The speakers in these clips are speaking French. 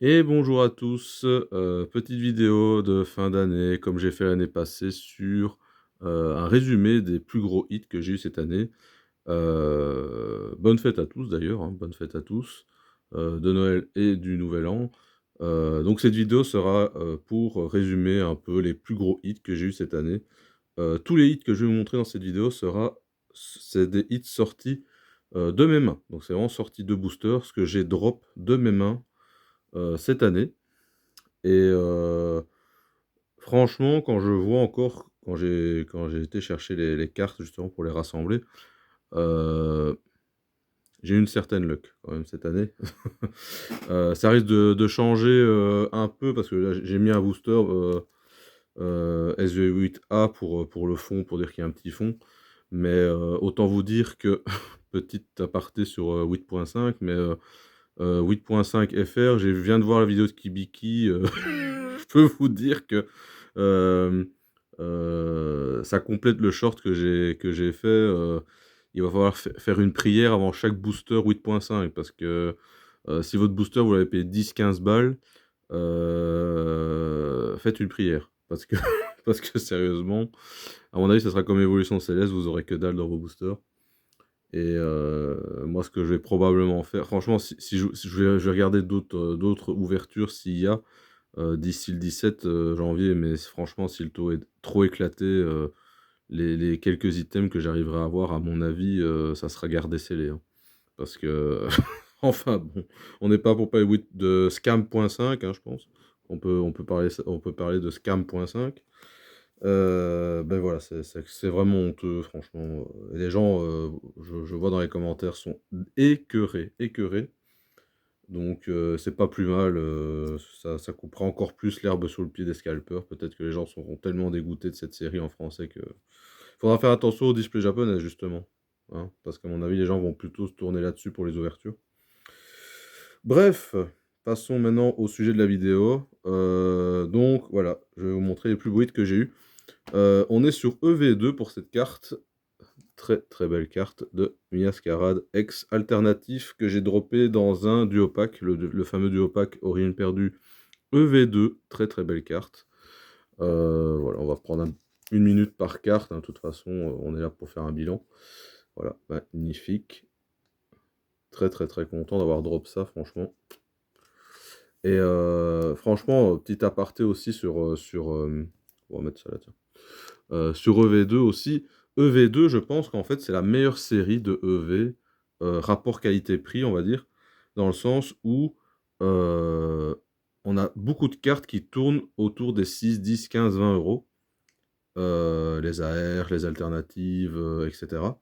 Et bonjour à tous, petite vidéo de fin d'année comme j'ai fait l'année passée sur, un résumé des plus gros hits que j'ai eu cette année. Bonne fête à tous d'ailleurs, hein, bonne fête à tous, de Noël et du Nouvel An. Donc cette vidéo sera, pour résumer un peu les plus gros hits que j'ai eu cette année. Tous les hits que je vais vous montrer dans cette vidéo c'est des hits sortis, de mes mains. Donc c'est vraiment sorti de Booster, ce que j'ai drop de mes mains, cette année. Et franchement, quand je vois encore, quand j'ai été chercher les cartes justement pour les rassembler, heu, j'ai eu une certaine luck quand même cette année. Ça risque de changer, un peu parce que là j'ai mis un booster, SV8A pour le fond, pour dire qu'il y a un petit fond. Mais autant vous dire que petite aparté sur, 8.5, mais 8.5 FR, je viens de voir la vidéo de Kibiki, je peux vous dire que, hem, ça complète le short que j'ai fait, il va falloir faire une prière avant chaque booster 8.5 parce que, si votre booster vous l'avez payé 10-15 balles, faites une prière parce que parce que sérieusement, à mon avis, ça sera comme Évolution Céleste, vous aurez que dalle dans vos boosters. Et moi, ce que je vais probablement faire, franchement, si je vais regarder d'autres ouvertures s'il y a, d'ici le 17 janvier, mais franchement, si le taux est trop éclaté, les quelques items que j'arriverai à avoir, à mon avis, ça sera gardé scellé, hein. Parce que enfin bon, on n'est pas pour parler de scam.5, hein, je pense. On peut parler de scam.5. Ben voilà, c'est vraiment honteux franchement, et les gens, je vois dans les commentaires sont écœurés, écœurés. Donc c'est pas plus mal, ça coupera encore plus l'herbe sous le pied des scalpers. Peut-être que les gens seront tellement dégoûtés de cette série en français que faudra faire attention aux displays japonais justement, hein, parce qu'à mon avis, les gens vont plutôt se tourner là-dessus pour les ouvertures. Bref, passons maintenant au sujet de la vidéo. Donc voilà, je vais vous montrer les plus beaux hits que j'ai eu. On est sur EV2 pour cette carte. Très très belle carte de Miascarade, ex alternatif que j'ai droppé dans un duo pack, le fameux duo pack Origine Perdue EV2. Très très belle carte. Voilà, on va prendre une minute par carte, hein, de toute façon, on est là pour faire un bilan. Voilà, magnifique. Très très très content d'avoir drop ça, franchement. Et franchement, petit aparté aussi on va mettre ça là, tiens. Sur EV2 aussi. EV2, je pense qu'en fait, c'est la meilleure série de EV, rapport qualité-prix, on va dire, dans le sens où, heu, on a beaucoup de cartes qui tournent autour des 6, 10, 15, 20 €, les AR, les alternatives, et cetera,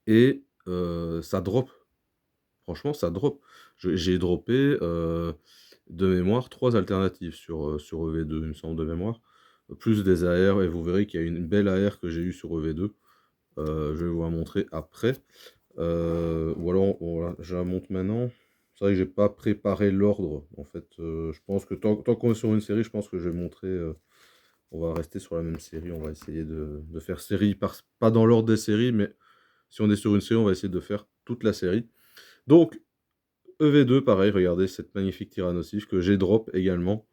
et ça drop. Franchement, ça drop. J'ai droppé, de mémoire 3 alternatives sur EV2, il me semble, de mémoire, plus des AR, et vous verrez qu'il y a une belle AR que j'ai eue sur EV2. Je vais vous la montrer après. Ou alors voilà, je la montre maintenant. C'est vrai que j'ai pas préparé l'ordre en fait, je pense que tant qu'on est sur une série, je pense que je vais montrer, on va rester sur la même série, on va essayer de faire série par pas dans l'ordre des séries, mais si on est sur une série, on va essayer de faire toute la série. Donc EV2, pareil, regardez cette magnifique Tyrannosif que j'ai drop également.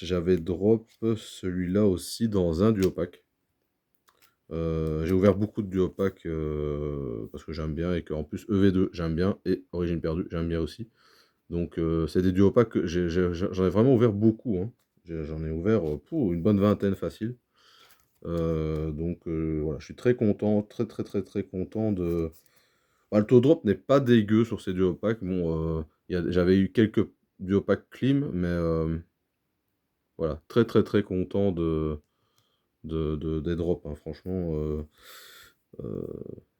J'avais drop celui-là aussi dans un duo pack. J'ai ouvert beaucoup de duo pack, parce que j'aime bien, et qu'en plus EV2 j'aime bien, et Origine Perdue j'aime bien aussi. Donc c'est des duo packs que j'en ai vraiment ouvert beaucoup, hein. J'en ai ouvert, une bonne vingtaine facile. Donc voilà, je suis très content, très, très, très, très content de bah, le taux drop n'est pas dégueu sur ces duo packs. Bon, j'avais eu quelques duo packs clean, mais voilà, très, très, très content des drops, hein, franchement, heu,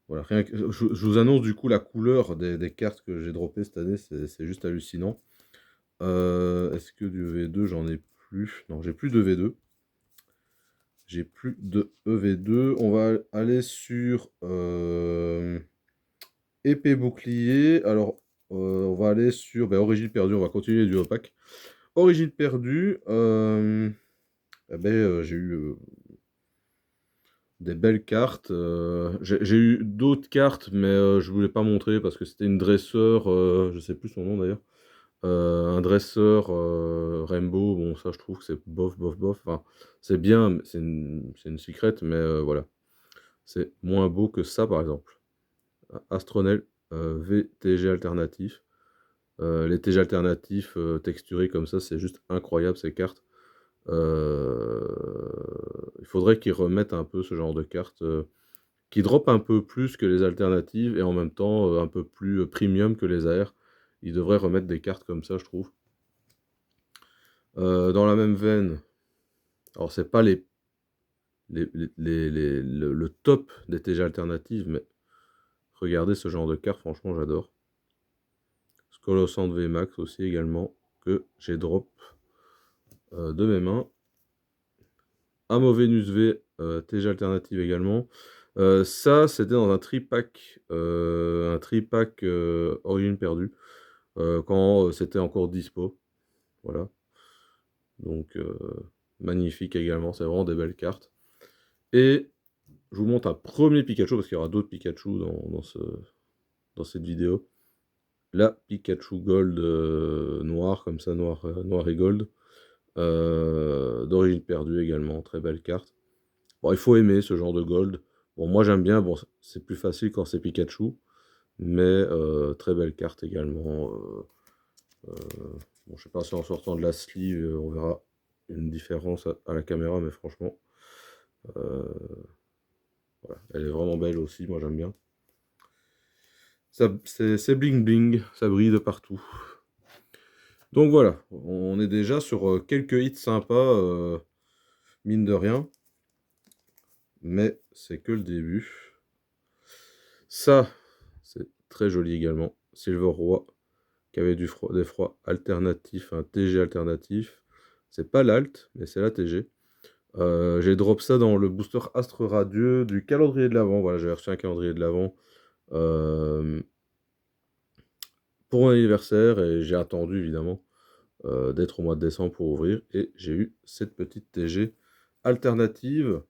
voilà, rien que je vous annonce du coup la couleur des cartes que j'ai droppées cette année, c'est juste hallucinant. Est-ce que du EV2 j'en ai plus? Non, j'ai plus de V2. J'ai plus de EV2. On va aller sur, épée bouclier. Alors, on va aller sur, bah, Origine Perdue, on va continuer les duo pack. Origine Perdue, eh beh, j'ai eu, des belles cartes. J'ai eu d'autres cartes, mais je voulais pas montrer parce que c'était une dresseur, je sais plus son nom d'ailleurs. Un dresseur Rainbow, bon ça je trouve que c'est bof, bof, bof. Enfin, c'est bien, mais c'est une secret, mais voilà. C'est moins beau que ça par exemple. Astronel VTG alternatif. Les TG alternatifs texturés comme ça, c'est juste incroyable ces cartes. Il faudrait qu'ils remettent un peu ce genre de cartes qui drop un peu plus que les alternatives et en même temps un peu plus premium que les AR. Ils devraient remettre des cartes comme ça, je trouve. Dans la même veine, alors c'est pas le top des TG alternatives, mais regardez ce genre de cartes, franchement j'adore. Scolosand VMAX aussi également, que j'ai drop de mes mains. Amo Venus V, TG alternative également. Ça, c'était dans un tripack Origine perdue, quand c'était encore dispo. Voilà. Donc, magnifique également, c'est vraiment des belles cartes. Et je vous montre un premier Pikachu, parce qu'il y aura d'autres Pikachu dans cette vidéo. La Pikachu Gold noir, comme ça, noir et gold. D'origine perdue également, très belle carte. Bon, il faut aimer ce genre de gold. Bon, moi j'aime bien, bon, c'est plus facile quand c'est Pikachu, mais très belle carte également. Bon, je sais pas si en sortant de la sleeve, on verra une différence à la caméra, mais franchement, euh, voilà, elle est vraiment belle aussi, moi j'aime bien. C'est bling bling, ça brille de partout. Donc voilà, on est déjà sur quelques hits sympas, mine de rien. Mais c'est que le début. Ça, c'est très joli également. Silver Roi, qui avait des froids alternatifs, un TG alternatif. C'est pas l'alt, mais c'est la TG. J'ai drop ça dans le booster Astre Radieux du calendrier de l'Avent. Voilà, j'ai reçu un calendrier de l'Avent pour mon anniversaire et j'ai attendu évidemment d'être au mois de décembre pour ouvrir. Et j'ai eu cette petite TG alternative.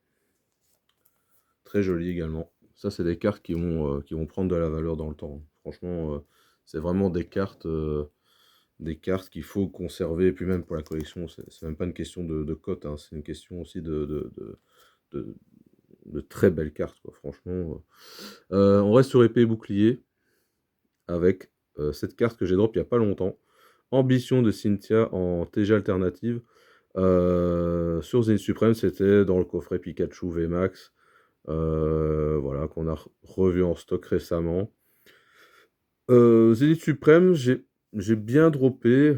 Très jolie également. Ça, c'est des cartes qui vont prendre de la valeur dans le temps. Franchement, c'est vraiment des cartes qu'il faut conserver. Et puis même pour la collection, c'est même pas une question de cote, hein, c'est une question aussi de, de très belles cartes, quoi, franchement. On reste sur épée et bouclier avec cette carte que j'ai drop il n'y a pas longtemps. Ambition de Cynthia en TG alternative. Sur Zénith Suprême, c'était dans le coffret Pikachu VMAX. Voilà, qu'on a revu en stock récemment. Zénith Suprême, j'ai bien droppé,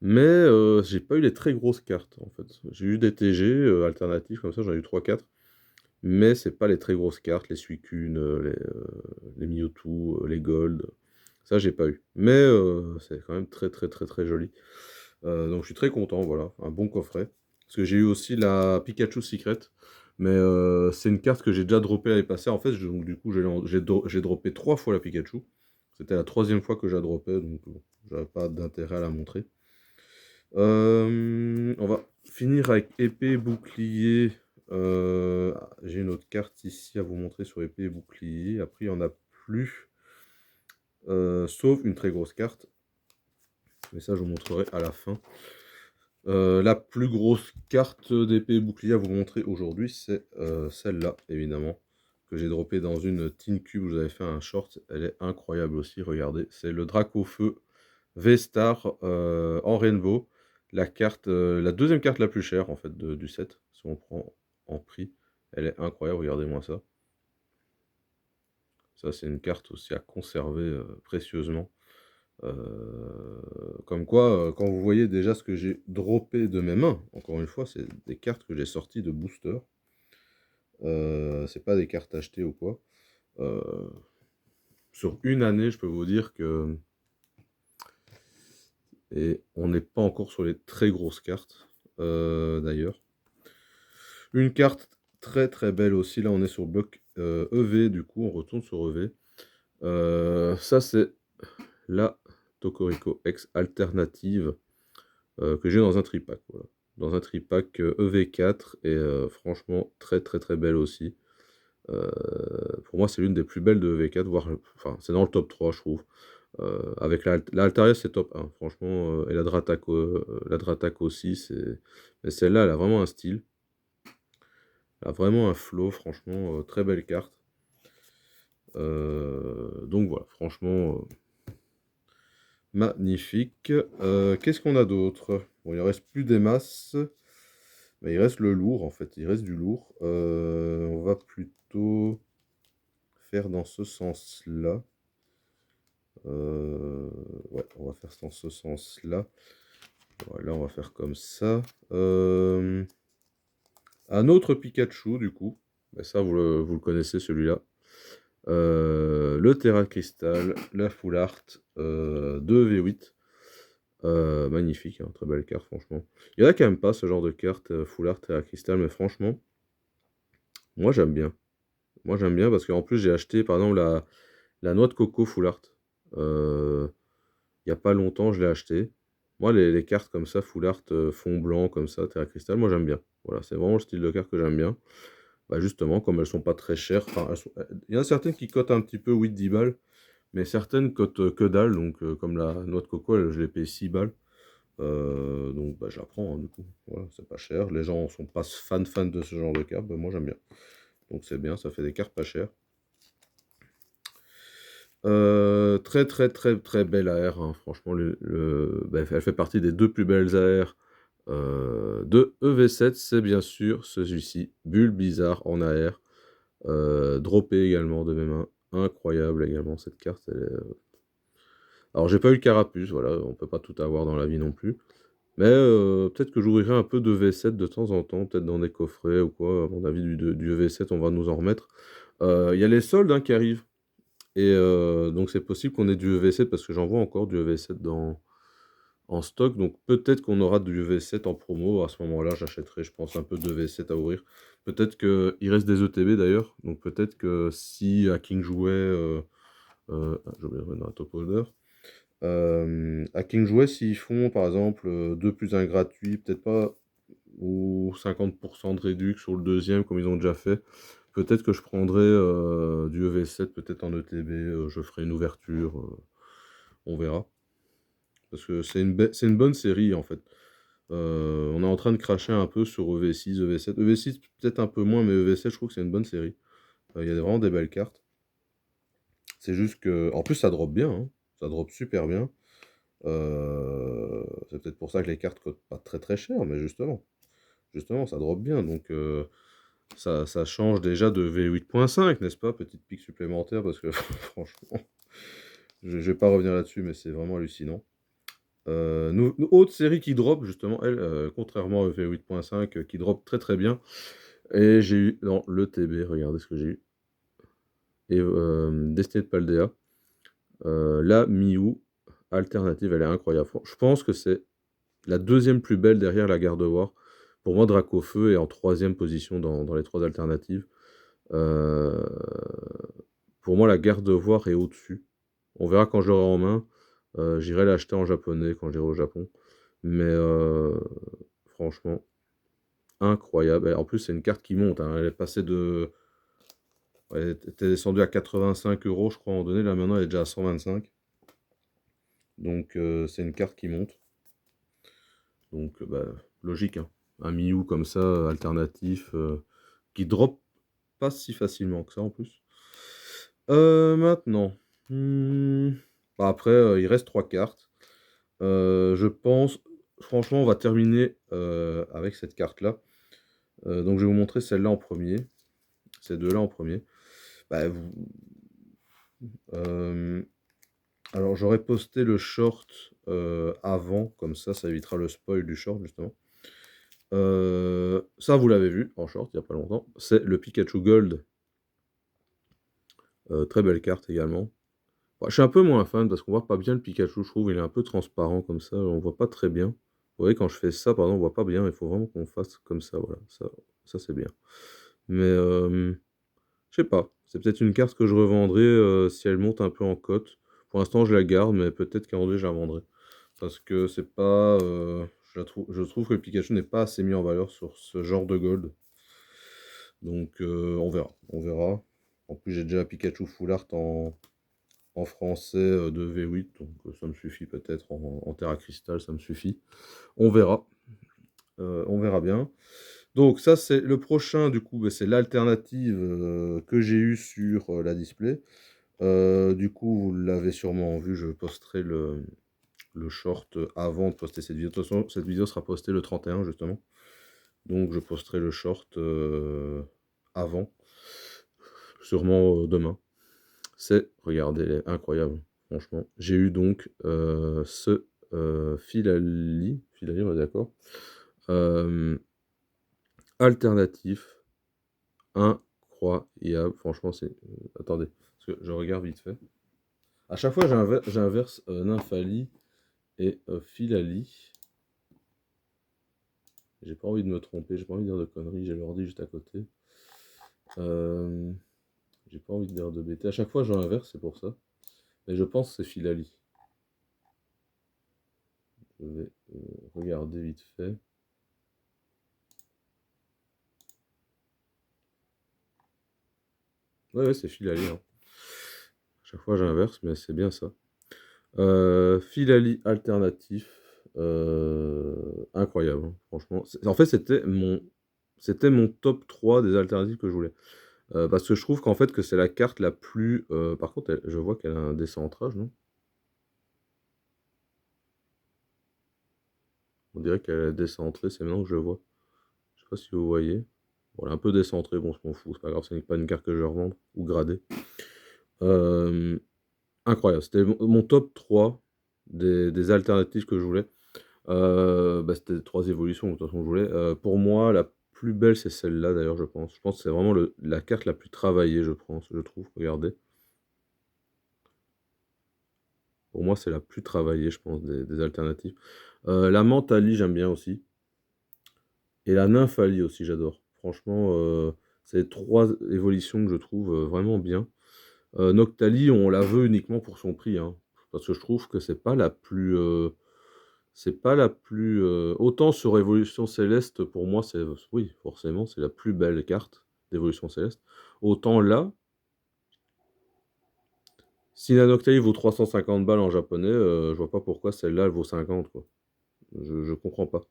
mais j'ai pas eu les très grosses cartes en fait. J'ai eu des TG alternatifs comme ça, j'en ai eu 3-4, mais c'est pas les très grosses cartes, les Suicune, les Mewtwo, les Gold. Ça, j'ai pas eu. Mais c'est quand même très très très très joli. Donc je suis très content, voilà, un bon coffret. Parce que j'ai eu aussi la Pikachu Secret, mais c'est une carte que j'ai déjà droppée l'année passée. En fait, donc du coup, j'ai droppé 3 fois la Pikachu. C'était la 3e fois que je la droppais, donc bon, j'avais pas d'intérêt à la montrer. On va finir avec épée, bouclier. J'ai une autre carte ici à vous montrer sur épée et bouclier. Après, il n'y en a plus. Sauf une très grosse carte. Mais ça, je vous montrerai à la fin. La plus grosse carte d'épée et bouclier à vous montrer aujourd'hui, c'est celle-là, évidemment, que j'ai droppé dans une Tin Cube. Vous avez fait un short, elle est incroyable aussi, regardez. C'est le Dracofeu V-Star en Rainbow. La carte, la deuxième carte la plus chère, en fait, du set, si on prend en prix. Elle est incroyable, regardez-moi ça. Ça, c'est une carte aussi à conserver précieusement. Comme quoi, quand vous voyez déjà ce que j'ai droppé de mes mains, encore une fois, c'est des cartes que j'ai sorties de booster. C'est pas des cartes achetées ou quoi. Sur une année, je peux vous dire que... Et on n'est pas encore sur les très grosses cartes, d'ailleurs. Une carte très très belle aussi, là on est sur bloc EV, du coup on retourne sur EV. Ça c'est la Tokorico X alternative que j'ai dans un tripack. Voilà. dans un tripack EV4 et franchement très très très belle aussi. Pour moi, c'est l'une des plus belles de EV4, voire, enfin, c'est dans le top 3, je trouve. Avec la Altaria, c'est top 1, franchement, et la Dratac aussi, mais celle-là, elle a vraiment un style, elle a vraiment un flow, franchement, très belle carte. Donc voilà, franchement, magnifique. Qu'est-ce qu'on a d'autre? Bon, il ne reste plus des masses, mais il reste le lourd, en fait, il reste du lourd. On va plutôt faire dans ce sens-là. Ouais, on va faire dans ce sens-là. Voilà, on va faire comme ça. Un autre Pikachu, du coup. Ben ça, vous le connaissez, celui-là. Le Terra Crystal, la Full Art de V8. Magnifique, hein, très belle carte, franchement. Il y en a quand même pas ce genre de carte Full Art Terra Crystal, mais franchement, moi j'aime bien. Moi j'aime bien parce qu'en plus j'ai acheté par exemple la noix de coco Full Art. Il n'y a pas longtemps, je l'ai acheté. Moi, les cartes comme ça, Full Art, fond blanc, comme ça, Terra Crystal, moi j'aime bien. Voilà, c'est vraiment le style de carte que j'aime bien. Bah, justement, comme elles sont pas très chères, enfin, il y en a certaines qui cotent un petit peu 8-10 balles, mais certaines cotent que dalle, donc comme la noix de coco, je l'ai payé 6 balles. Donc bah, je la prends, hein, du coup. Voilà, c'est pas cher. Les gens sont pas fans de ce genre de cartes, bah, moi j'aime bien. Donc c'est bien, ça fait des cartes pas chères. Très très très très belle AR, hein. Franchement, bah, elle fait partie des deux plus belles AR de EV7, c'est bien sûr celui-ci, Bulbizarre en AR, droppé également de mes mains, incroyable également cette carte. Alors j'ai pas eu le carapuce, voilà, on peut pas tout avoir dans la vie non plus, mais peut-être que j'ouvrirai un peu de V7 de temps en temps, peut-être dans des coffrets ou quoi, à mon avis du EV7 on va nous en remettre. Il y a les soldes, hein, qui arrivent. Et donc c'est possible qu'on ait du EV7 parce que j'en vois encore du EV7 en stock. Donc peut-être qu'on aura du EV7 en promo. À ce moment-là, j'achèterai, je pense, un peu de EV7 à ouvrir. Peut-être qu'il reste des ETB d'ailleurs. Donc peut-être que si Hacking jouait... j'ai oublié de remettre dans la top holder. Hacking jouait, s'ils font par exemple 2 plus 1 gratuit, peut-être pas, ou 50% de réduc sur le deuxième comme ils ont déjà fait. Peut-être que je prendrai du EV7, peut-être en ETB, je ferai une ouverture, on verra. Parce que c'est une bonne série en fait. On est en train de cracher un peu sur EV6, EV7. EV6 peut-être un peu moins, mais EV7 je trouve que c'est une bonne série. Il y a vraiment des belles cartes. C'est juste que... En plus ça drop bien, hein. Ça drop super bien. C'est peut-être pour ça que les cartes coûtent pas très très cher, mais justement ça drop bien. Donc ça change déjà de V8.5, n'est-ce pas? Petite pique supplémentaire, parce que franchement, je vais pas revenir là-dessus, mais c'est vraiment hallucinant. Autre série qui drop, justement, elle, contrairement à V8.5, qui drop très très bien. Et j'ai eu dans le TB, regardez ce que j'ai eu. Et Destiny de Paldea, la Miou alternative, elle est incroyable. Je pense que c'est la deuxième plus belle derrière la Gardevoir. Pour moi, Dracofeu est en troisième position dans les trois alternatives. Euh, pour moi, la Gardevoir est au-dessus. On verra quand je l'aurai en main. J'irai l'acheter en japonais quand j'irai au Japon. Mais franchement, incroyable. Et en plus, c'est une carte qui monte, hein. Elle est passée de... Elle était descendue à 85 euros, je crois, en donné. Là, maintenant, elle est déjà à 125. Donc, c'est une carte qui monte. Donc, bah, logique, hein. Un Miou comme ça, alternatif, qui drop pas si facilement que ça, en plus. Maintenant. Bah, après, il reste 3 cartes. Je pense, franchement, on va terminer avec cette carte-là. Donc, je vais vous montrer celle-là en premier. Ces deux-là en premier. Bah, euh, alors, j'aurais posté le short avant, comme ça évitera le spoil du short, justement. Ça, vous l'avez vu en short il n'y a pas longtemps. C'est le Pikachu Gold. Très belle carte également. Bah, je suis un peu moins fan parce qu'on voit pas bien le Pikachu, je trouve. Il est un peu transparent comme ça, on voit pas très bien. Vous voyez, quand je fais ça, pardon, on voit pas bien. Il faut vraiment qu'on fasse comme ça, voilà. Ça c'est bien. Mais je sais pas. C'est peut-être une carte que je revendrai si elle monte un peu en cote. Pour l'instant, je la garde, mais peut-être qu'un jour je la vendrai. Parce que c'est pas. je trouve que le Pikachu n'est pas assez mis en valeur sur ce genre de gold. Donc on verra, on verra. En plus j'ai déjà Pikachu Full Art en français de V8, donc ça me suffit peut-être en Terra Crystal, ça me suffit. On verra. On verra bien. Donc ça c'est le prochain du coup, c'est l'alternative que j'ai eue sur la display. Du coup vous l'avez sûrement vu, je posterai le short avant de poster cette vidéo. De toute façon cette vidéo sera postée le 31 justement. Donc je posterai le short avant, sûrement demain. Regardez, elle est incroyable, franchement. J'ai eu donc ce Filali, on est d'accord, alternatif, incroyable, franchement, c'est... attendez, parce que je regarde vite fait. À chaque fois, j'inverse Nymphali et Filali. J'ai pas envie de me tromper, j'ai pas envie de dire de conneries, j'ai l'ordi juste à côté. J'ai pas envie de dire de bêtises. À chaque fois, j'inverse, c'est pour ça. Mais je pense que c'est Filali. Je vais regarder vite fait. Ouais, c'est Filali. Hein. Chaque fois j'inverse, mais c'est bien ça. Filali alternatif. Incroyable, hein, franchement. En fait, c'était mon top 3 des alternatives que je voulais. Parce que je trouve qu'en fait, que c'est la carte la plus... par contre, je vois qu'elle a un décentrage, non? On dirait qu'elle est décentrée, c'est maintenant que je le vois. Je sais pas si vous voyez. Bon, elle est un peu décentrée, bon, je m'en fous, c'est pas grave, c'est pas une carte que je vais revendre ou grader. Incroyable, c'était mon top 3 des alternatives que je voulais. C'était 3 évolutions, de toute façon, je voulais. Pour moi, la plus belle, c'est celle-là, d'ailleurs, je pense. Je pense que c'est vraiment la carte la plus travaillée, je trouve. Regardez. Pour moi, c'est la plus travaillée, je pense, des alternatives. La Mentali, j'aime bien aussi. Et la Nymphali aussi, j'adore. Franchement, c'est les 3 évolutions que je trouve vraiment bien. Noctali, on la veut uniquement pour son prix, hein, parce que je trouve que c'est pas la plus... c'est pas la plus... autant sur Évolution Céleste, pour moi, c'est... Oui, forcément, c'est la plus belle carte d'Évolution Céleste. Autant là, si la Noctali vaut 350 balles en japonais, je vois pas pourquoi celle-là, elle vaut 50, quoi. Je comprends pas.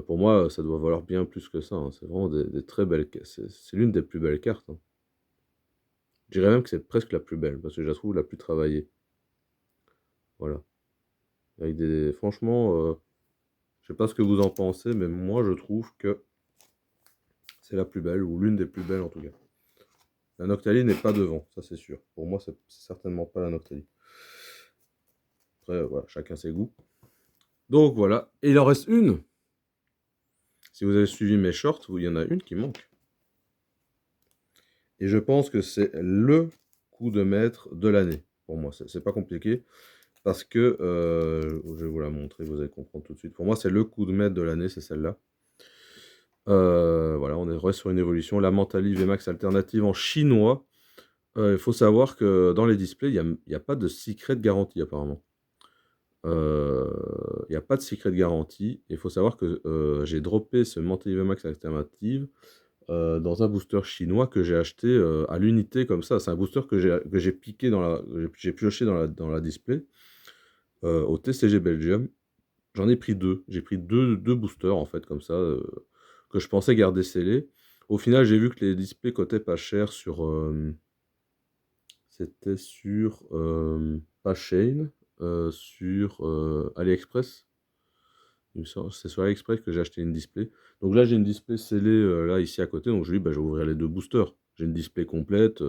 Pour moi, ça doit valoir bien plus que ça, hein. C'est vraiment des très belles... C'est l'une des plus belles cartes, hein. Je dirais même que c'est presque la plus belle, parce que je la trouve la plus travaillée. Voilà. Avec des... Franchement, je sais pas ce que vous en pensez, mais moi, je trouve que c'est la plus belle, ou l'une des plus belles en tout cas. La Noctali n'est pas devant, ça c'est sûr. Pour moi, c'est certainement pas la Noctali. Après, voilà, chacun ses goûts. Donc voilà, et il en reste une. Si vous avez suivi mes shorts, il y en a une qui manque. Et je pense que c'est le coup de maître de l'année. Pour moi, c'est pas compliqué. Parce que, je vais vous la montrer, vous allez comprendre tout de suite. Pour moi, c'est le coup de maître de l'année, c'est celle-là. Voilà, on est sur une évolution. La Mentali VMAX alternative en chinois. Il faut savoir que dans les displays, il y a pas de secret de garantie apparemment. Il y a pas de secret de garantie. Il faut savoir que j'ai droppé ce Mentali VMAX alternative dans un booster chinois que j'ai acheté à l'unité comme ça. C'est un booster que j'ai piqué j'ai pioché dans la display au TCG Belgium. J'en ai pris 2. J'ai pris deux boosters en fait comme ça que je pensais garder scellés. Au final, j'ai vu que les displays cotaient pas cher sur c'était sur pas Shane, sur AliExpress. C'est sur AliExpress que j'ai acheté une display. Donc là, j'ai une display scellée là ici à côté. Donc je lui dis, bah, je vais ouvrir les 2 boosters. J'ai une display complète.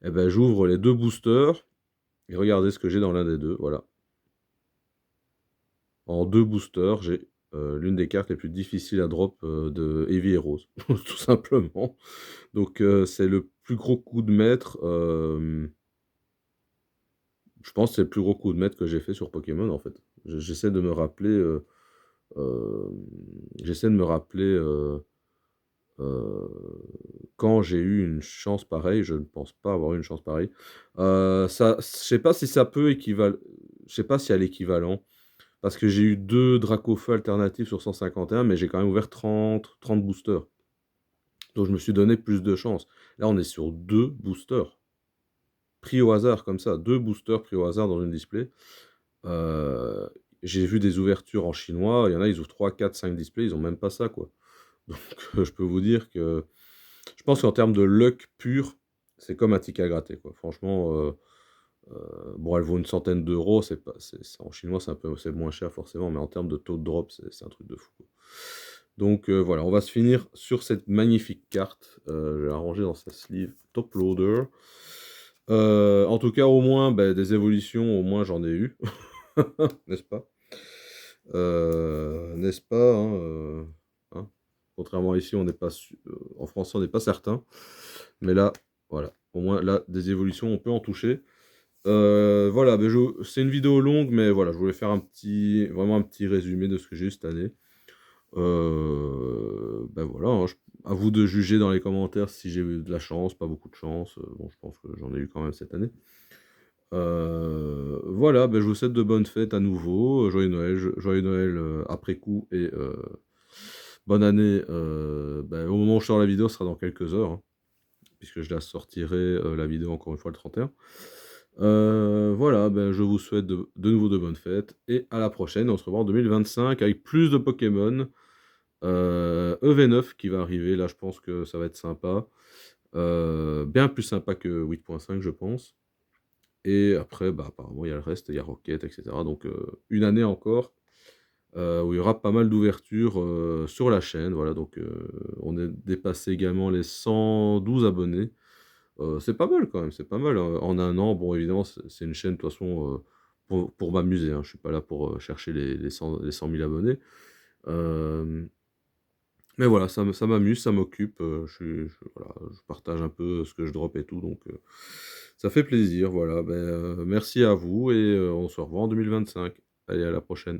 Et ben, j'ouvre les 2 boosters. Et regardez ce que j'ai dans l'un des deux. Voilà. En 2 boosters, j'ai l'une des cartes les plus difficiles à drop de Heavy Heroes. Tout simplement. Donc c'est le plus gros coup de maître. Je pense que c'est le plus gros coup de maître que j'ai fait sur Pokémon en fait. J'essaie de me rappeler. J'essaie de me rappeler quand j'ai eu une chance pareille. Je ne pense pas avoir eu une chance pareille. Je sais pas si ça peut équivaler. Je sais pas s'il y a l'équivalent. parce que j'ai eu 2 Dracofeu alternatifs sur 151, mais j'ai quand même ouvert 30 boosters. Donc je me suis donné plus de chance. Là, on est sur 2 boosters, pris au hasard comme ça, 2 boosters pris au hasard dans une display. Heu, j'ai vu des ouvertures en chinois, il y en a, ils ouvrent 3, 4, 5 displays, ils ont même pas ça, quoi. Donc je peux vous dire que je pense qu'en termes de luck pur, c'est comme un ticket à gratter, quoi. Franchement, bon, elle vaut une centaine d'euros, c'est pas en chinois, c'est moins cher forcément, mais en termes de taux de drop, c'est un truc de fou, quoi. Donc voilà, on va se finir sur cette magnifique carte. Je vais la ranger dans sa sleeve top loader. En tout cas, au moins, bah, des évolutions, au moins j'en ai eu, n'est-ce pas? N'est-ce pas, hein, hein? Contrairement à ici, on n'est pas en français, on n'est pas certain. Mais là, voilà, au moins là, des évolutions, on peut en toucher. Voilà, beh, c'est une vidéo longue, mais voilà, je voulais faire vraiment un petit résumé de ce que j'ai eu cette année. Bah, voilà, hein, à vous de juger dans les commentaires si j'ai eu de la chance, pas beaucoup de chance. Bon, je pense que j'en ai eu quand même cette année. Voilà, bah, je vous souhaite de bonnes fêtes à nouveau, joyeux Noël, après coup et bonne année, bah, au moment où je sors la vidéo, ce sera dans quelques heures, hein, puisque je la sortirai, la vidéo encore une fois le 31. Voilà, ben, je vous souhaite de nouveau de bonnes fêtes et à la prochaine. On se revoit en 2025 avec plus de Pokémon. EV9 qui va arriver, là je pense que ça va être sympa. Bien plus sympa que 8.5 je pense. Et après, bah, apparemment il y a le reste, il y a Rocket, etc. Donc une année encore où il y aura pas mal d'ouvertures sur la chaîne. Voilà, donc on est dépassé également les 112 abonnés. C'est pas mal quand même, c'est pas mal, en un an. Bon, évidemment, c'est une chaîne de toute façon, pour m'amuser, hein. Je suis pas là pour, chercher les 100 000 abonnés. Hem, mais voilà, ça m'amuse, ça m'occupe, voilà, je partage un peu ce que je drop et tout, donc ça fait plaisir, voilà. Ben, merci à vous et on se revoit en 2025. Allez, à la prochaine.